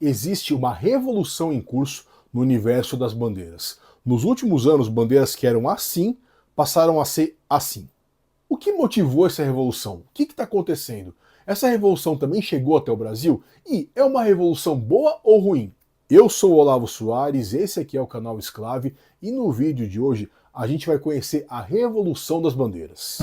Existe uma revolução em curso no universo das bandeiras. Nos últimos anos, bandeiras que eram assim passaram a ser assim. O que motivou essa revolução? O que está acontecendo? Essa revolução também chegou até o Brasil? E é uma revolução boa ou ruim? Eu sou o Olavo Soares, esse aqui é o canal Esclave, e no vídeo de hoje a gente vai conhecer a revolução das bandeiras.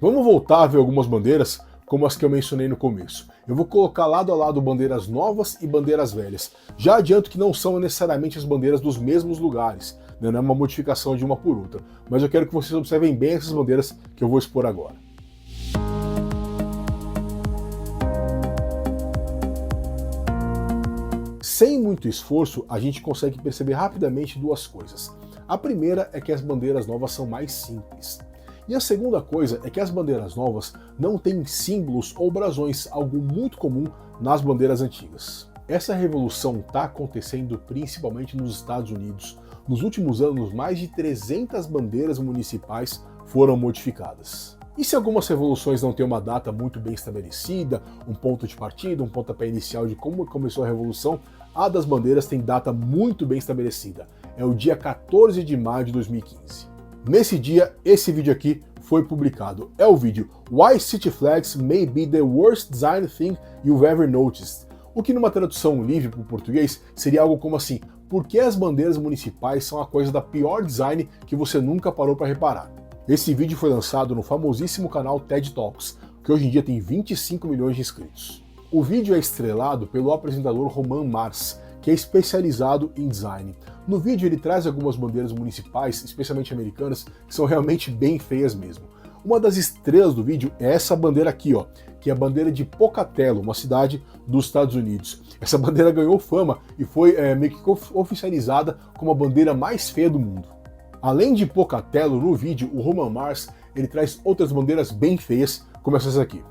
Vamos voltar a ver algumas bandeiras, como as que eu mencionei no começo. Eu vou colocar lado a lado bandeiras novas e bandeiras velhas. Já adianto que não são necessariamente as bandeiras dos mesmos lugares, né? Não é uma modificação de uma por outra. Mas eu quero que vocês observem bem essas bandeiras que eu vou expor agora. Sem muito esforço, a gente consegue perceber rapidamente duas coisas. A primeira é que as bandeiras novas são mais simples. E a segunda coisa é que as bandeiras novas não têm símbolos ou brasões, algo muito comum nas bandeiras antigas. Essa revolução está acontecendo principalmente nos Estados Unidos. Nos últimos anos, mais de 300 bandeiras municipais foram modificadas. E se algumas revoluções não têm uma data muito bem estabelecida, um ponto de partida, um pontapé inicial de como começou a revolução, a das bandeiras tem data muito bem estabelecida. É o dia 14 de maio de 2015. Nesse dia, esse vídeo aqui foi publicado. É o vídeo Why City Flags May Be the Worst Design Thing You've Ever Noticed. O que numa tradução livre para o português seria algo como assim: por que as bandeiras municipais são a coisa da pior design que você nunca parou para reparar? Esse vídeo foi lançado no famosíssimo canal TED Talks, que hoje em dia tem 25 milhões de inscritos. O vídeo é estrelado pelo apresentador Roman Mars, que é especializado em design. No vídeo ele traz algumas bandeiras municipais, especialmente americanas, que são realmente bem feias mesmo. Uma das estrelas do vídeo é essa bandeira aqui, ó, que é a bandeira de Pocatello, uma cidade dos Estados Unidos. Essa bandeira ganhou fama e foi meio que oficializada como a bandeira mais feia do mundo. Além de Pocatello, no vídeo, o Roman Mars ele traz outras bandeiras bem feias, como essas aqui.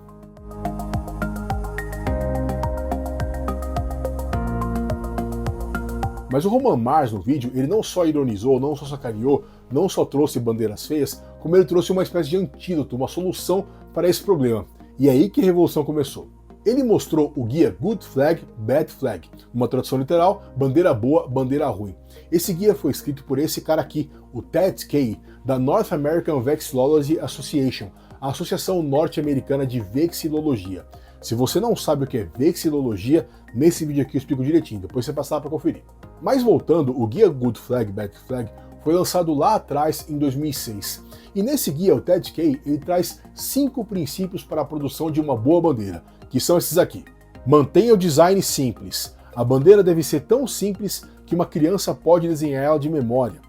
Mas o Roman Mars no vídeo, ele não só ironizou, não só sacaneou, não só trouxe bandeiras feias, como ele trouxe uma espécie de antídoto, uma solução para esse problema. E é aí que a revolução começou. Ele mostrou o guia Good Flag, Bad Flag, uma tradução literal, bandeira boa, bandeira ruim. Esse guia foi escrito por esse cara aqui, o Ted Kay, da North American Vexillology Association, a Associação Norte-Americana de Vexilologia. Se você não sabe o que é vexilologia, nesse vídeo aqui eu explico direitinho, depois você passar para conferir. Mas voltando, o guia Good Flag, Bad Flag foi lançado lá atrás, em 2006. E nesse guia, o Ted Kay, ele traz 5 princípios para a produção de uma boa bandeira, que são esses aqui. Mantenha o design simples. A bandeira deve ser tão simples que uma criança pode desenhar ela de memória.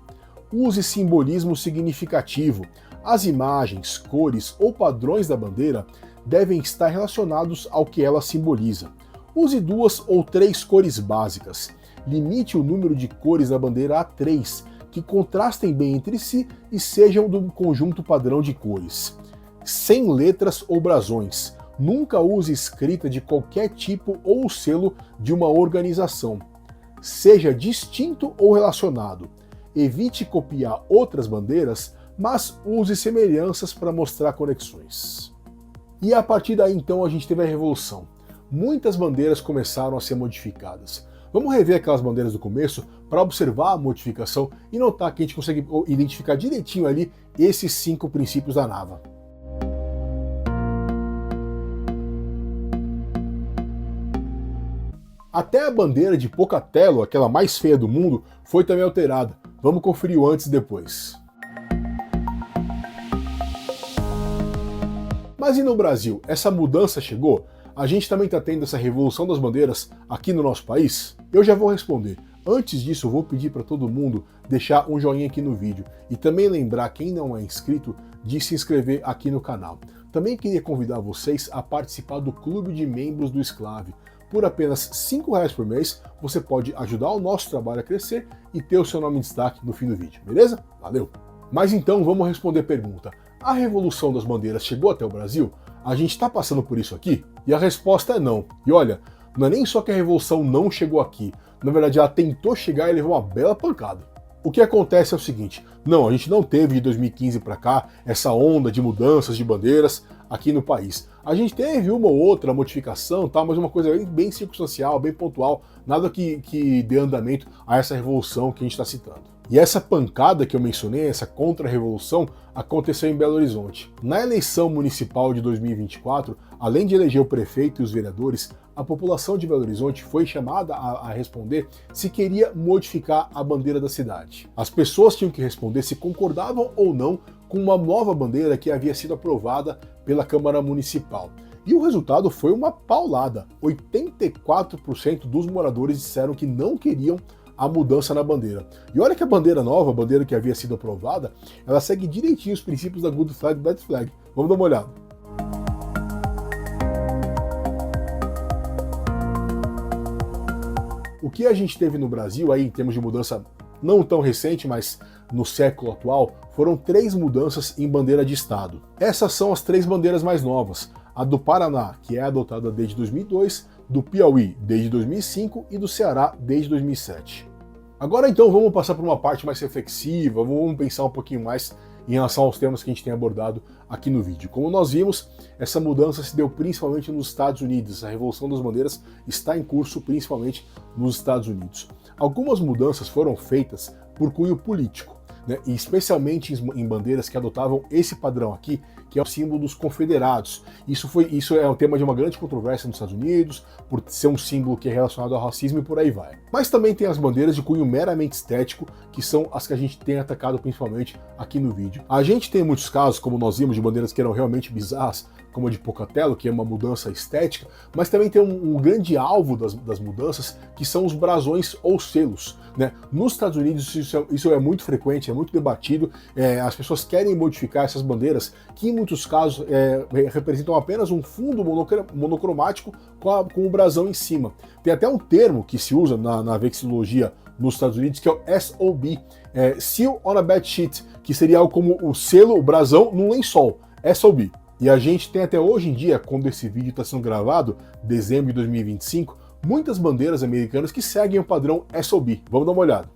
Use simbolismo significativo. As imagens, cores ou padrões da bandeira devem estar relacionados ao que ela simboliza. Use 2 ou 3 cores básicas. Limite o número de cores da bandeira a 3, que contrastem bem entre si e sejam do conjunto padrão de cores. Sem letras ou brasões. Nunca use escrita de qualquer tipo ou selo de uma organização. Seja distinto ou relacionado. Evite copiar outras bandeiras, mas use semelhanças para mostrar conexões. E a partir daí então a gente teve a revolução. Muitas bandeiras começaram a ser modificadas. Vamos rever aquelas bandeiras do começo para observar a modificação e notar que a gente consegue identificar direitinho ali esses 5 princípios da NAVA. Até a bandeira de Pocatello, aquela mais feia do mundo, foi também alterada. Vamos conferir o antes e depois. Mas e no Brasil? Essa mudança chegou? A gente também está tendo essa revolução das bandeiras aqui no nosso país? Eu já vou responder. Antes disso, eu vou pedir para todo mundo deixar um joinha aqui no vídeo e também lembrar quem não é inscrito de se inscrever aqui no canal. Também queria convidar vocês a participar do Clube de Membros do Esclave. Por apenas R$5 por mês, você pode ajudar o nosso trabalho a crescer e ter o seu nome em destaque no fim do vídeo, beleza? Valeu! Mas então vamos responder a pergunta. A revolução das bandeiras chegou até o Brasil? A gente está passando por isso aqui? E a resposta é não. E olha, não é nem só que a revolução não chegou aqui, na verdade ela tentou chegar e levou uma bela pancada. O que acontece é o seguinte, não, a gente não teve de 2015 para cá essa onda de mudanças de bandeiras, aqui no país. A gente teve uma ou outra modificação, tá, mas uma coisa bem circunstancial, bem pontual, nada que dê andamento a essa revolução que a gente está citando. E essa pancada que eu mencionei, essa contra-revolução, aconteceu em Belo Horizonte. Na eleição municipal de 2024, além de eleger o prefeito e os vereadores, a população de Belo Horizonte foi chamada a responder se queria modificar a bandeira da cidade. As pessoas tinham que responder se concordavam ou não com uma nova bandeira que havia sido aprovada pela Câmara Municipal. E o resultado foi uma paulada. 84% dos moradores disseram que não queriam a mudança na bandeira. E olha que a bandeira nova, a bandeira que havia sido aprovada, ela segue direitinho os princípios da Good Flag, Bad Flag. Vamos dar uma olhada. O que a gente teve no Brasil aí em termos de mudança não tão recente, mas no século atual, foram 3 mudanças em bandeira de estado. Essas são as 3 bandeiras mais novas. A do Paraná, que é adotada desde 2002, do Piauí desde 2005 e do Ceará desde 2007. Agora então vamos passar por uma parte mais reflexiva, vamos pensar um pouquinho mais em relação aos temas que a gente tem abordado aqui no vídeo. Como nós vimos, essa mudança se deu principalmente nos Estados Unidos, a Revolução das Bandeiras está em curso principalmente nos Estados Unidos. Algumas mudanças foram feitas por cunho político, né, e especialmente em bandeiras que adotavam esse padrão aqui, que é o símbolo dos confederados. Isso é um tema de uma grande controvérsia nos Estados Unidos, por ser um símbolo que é relacionado ao racismo e por aí vai. Mas também tem as bandeiras de cunho meramente estético, que são as que a gente tem atacado principalmente aqui no vídeo. A gente tem muitos casos, como nós vimos, de bandeiras que eram realmente bizarras, como a de Pocatello, que é uma mudança estética, mas também tem um grande alvo das mudanças, que são os brasões ou selos, né? Nos Estados Unidos isso é muito frequente, é muito debatido, as pessoas querem modificar essas bandeiras, que em muitos casos representam apenas um fundo monocromático com o brasão em cima. Tem até um termo que se usa na vexilologia nos Estados Unidos, que é o SOB, Seal on a Bed Sheet, que seria algo como o selo, o brasão num lençol, SOB. E a gente tem até hoje em dia, quando esse vídeo está sendo gravado, dezembro de 2025, muitas bandeiras americanas que seguem o padrão SOB. Vamos dar uma olhada.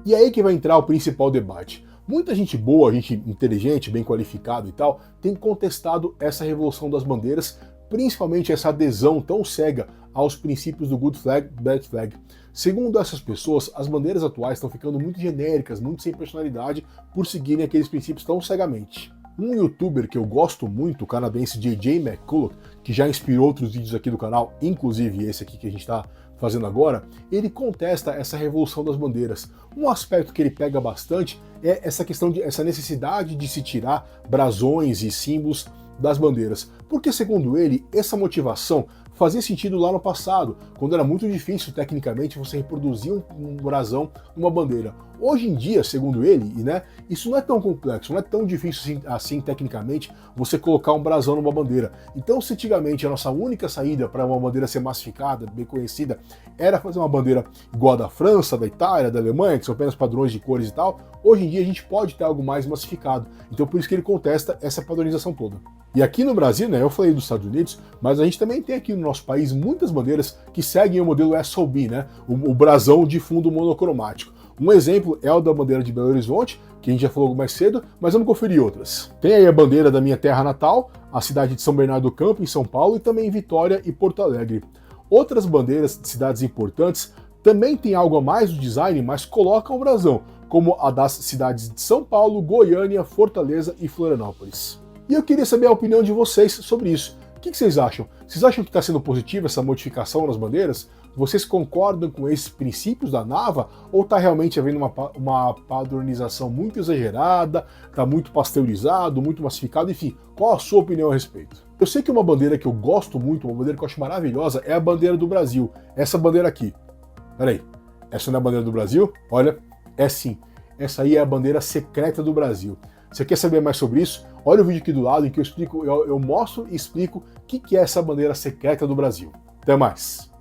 E aí que vai entrar o principal debate. Muita gente boa, gente inteligente, bem qualificada e tal, tem contestado essa revolução das bandeiras, principalmente essa adesão tão cega aos princípios do Good Flag, Bad Flag. Segundo essas pessoas, as bandeiras atuais estão ficando muito genéricas, muito sem personalidade, por seguirem aqueles princípios tão cegamente. Um youtuber que eu gosto muito, o canadense JJ McCulloch, que já inspirou outros vídeos aqui do canal, inclusive esse aqui que a gente está fazendo agora, ele contesta essa revolução das bandeiras. Um aspecto que ele pega bastante é essa necessidade de se tirar brasões e símbolos das bandeiras, porque segundo ele, essa motivação fazia sentido lá no passado, quando era muito difícil tecnicamente você reproduzir um brasão numa bandeira. Hoje em dia, segundo ele, né, isso não é tão complexo, não é tão difícil assim tecnicamente você colocar um brasão numa bandeira. Então, se antigamente a nossa única saída para uma bandeira ser massificada, bem conhecida, era fazer uma bandeira igual a da França, da Itália, da Alemanha, que são apenas padrões de cores e tal, hoje em dia a gente pode ter algo mais massificado. Então, por isso que ele contesta essa padronização toda. E aqui no Brasil, né, eu falei dos Estados Unidos, mas a gente também tem aqui no nosso país muitas bandeiras que seguem o modelo SOB, né, o brasão de fundo monocromático. Um exemplo é o da bandeira de Belo Horizonte, que a gente já falou mais cedo, mas vamos conferir outras. Tem aí a bandeira da minha terra natal, a cidade de São Bernardo do Campo, em São Paulo, e também Vitória e Porto Alegre. Outras bandeiras de cidades importantes também têm algo a mais do design, mas colocam o brasão, como a das cidades de São Paulo, Goiânia, Fortaleza e Florianópolis. E eu queria saber a opinião de vocês sobre isso. O que vocês acham? Vocês acham que está sendo positiva essa modificação nas bandeiras? Vocês concordam com esses princípios da NAVA? Ou está realmente havendo uma padronização muito exagerada, está muito pasteurizado, muito massificado? Enfim, qual a sua opinião a respeito? Eu sei que uma bandeira que eu gosto muito, uma bandeira que eu acho maravilhosa, é a bandeira do Brasil. Essa bandeira aqui. Peraí, essa não é a bandeira do Brasil? Olha, é sim. Essa aí é a bandeira secreta do Brasil. Você quer saber mais sobre isso? Olha o vídeo aqui do lado em que eu mostro e explico o que é essa bandeira secreta do Brasil. Até mais!